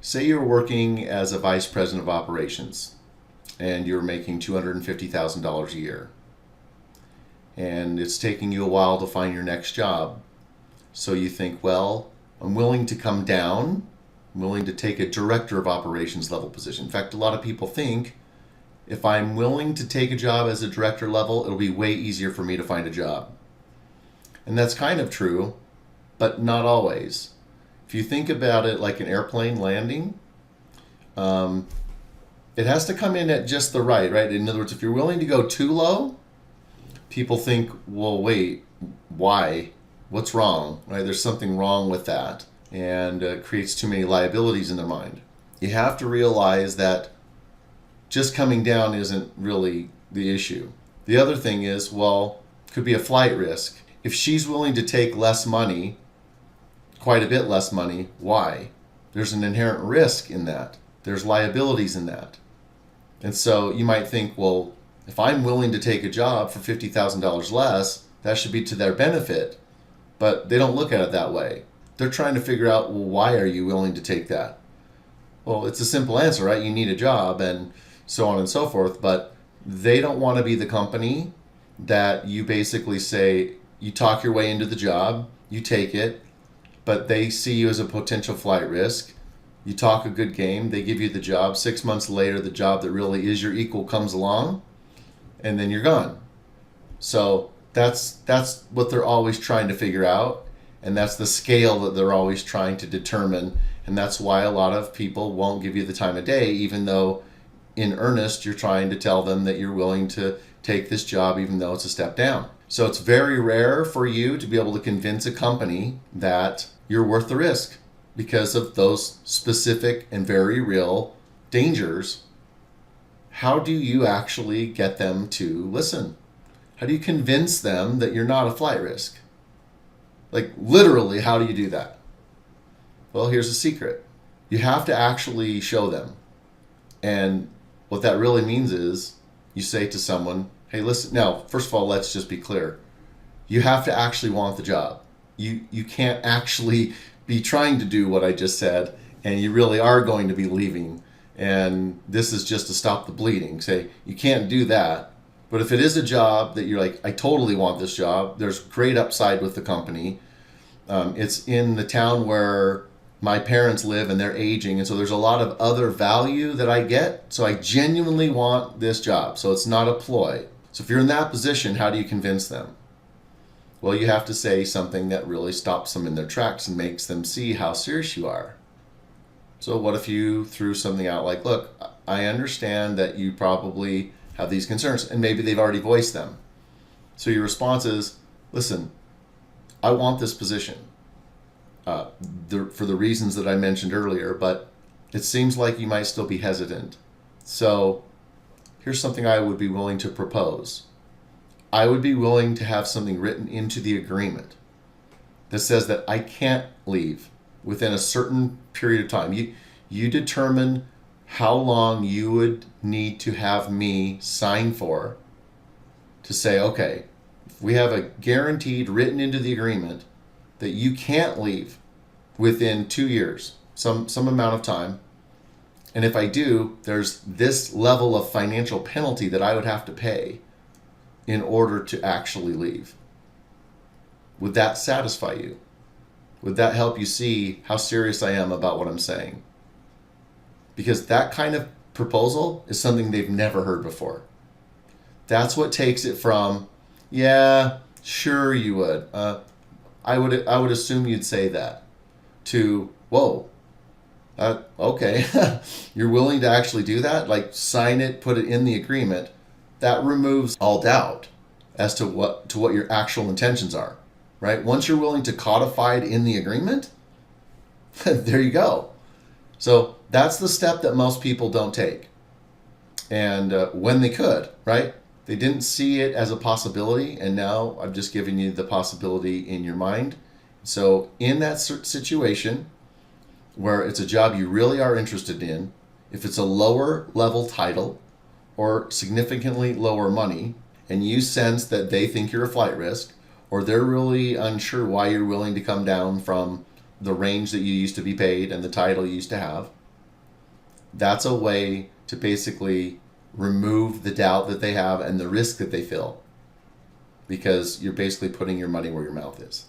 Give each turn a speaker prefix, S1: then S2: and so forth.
S1: Say you're working as a vice president of operations and you're making $250,000 a year. And it's taking you a while to find your next job. So you think, well, I'm willing to come down. I'm willing to take a director of operations level position. In fact, a lot of people think if I'm willing to take a job as a director level, it'll be way easier for me to find a job. And that's kind of true, but not always. If you think about it like an airplane landing, it has to come in at just the right? In other words, if you're willing to go too low, people think, well, wait, why? What's wrong? Right? There's something wrong with that, and it creates too many liabilities in their mind. You have to realize that just coming down isn't really the issue. The other thing is, well, could be a flight risk. If she's willing to take less money, quite a bit less money, why? There's an inherent risk in that. There's liabilities in that. And so you might think, well, if I'm willing to take a job for $50,000 less, that should be to their benefit. But they don't look at it that way. They're trying to figure out, well, why are you willing to take that? Well, it's a simple answer, right? You need a job and so on and so forth. But they don't want to be the company that you basically say, you talk your way into the job, you take it, but they see you as a potential flight risk. You talk a good game, they give you the job. 6 months later, the job that really is your equal comes along, and then you're gone. So that's what they're always trying to figure out, and that's the scale that they're always trying to determine. And that's why a lot of people won't give you the time of day, even though in earnest you're trying to tell them that you're willing to take this job even though it's a step down. So it's very rare for you to be able to convince a company that you're worth the risk because of those specific and very real dangers. How do you actually get them to listen? How do you convince them that you're not a flight risk? Like literally, how do you do that? Well, here's a secret. You have to actually show them. And what that really means is you say to someone, hey, listen, now, first of all, let's just be clear. You have to actually want the job. You can't actually be trying to do what I just said, and you really are going to be leaving. And this is just to stop the bleeding. Say, you can't do that. But if it is a job that you're like, I totally want this job, there's great upside with the company. It's in the town where my parents live and they're aging, and so there's a lot of other value that I get. So I genuinely want this job. So it's not a ploy. So if you're in that position, how do you convince them? Well, you have to say something that really stops them in their tracks and makes them see how serious you are. So what if you threw something out like, look, I understand that you probably have these concerns, and maybe they've already voiced them. So your response is, listen, I want this position for the reasons that I mentioned earlier, but it seems like you might still be hesitant. So here's something I would be willing to propose. I would be willing to have something written into the agreement that says that I can't leave within a certain period of time. You determine how long you would need to have me sign for to say, okay, if we have a guaranteed written into the agreement that you can't leave within 2 years, some amount of time, and if I do, there's this level of financial penalty that I would have to pay in order to actually leave. Would that satisfy you? Would that help you see how serious I am about what I'm saying? Because that kind of proposal is something they've never heard before. That's what takes it from, yeah, sure you would. I would assume you'd say that, to, whoa, okay, you're willing to actually do that? Like sign it, put it in the agreement. That removes all doubt as to what your actual intentions are, right? Once you're willing to codify it in the agreement, there you go. So that's the step that most people don't take. And when they could, right? They didn't see it as a possibility, and now I've just given you the possibility in your mind. So in that situation where it's a job you really are interested in, if it's a lower level title or significantly lower money, and you sense that they think you're a flight risk, or they're really unsure why you're willing to come down from the range that you used to be paid and the title you used to have, that's a way to basically remove the doubt that they have and the risk that they feel, because you're basically putting your money where your mouth is.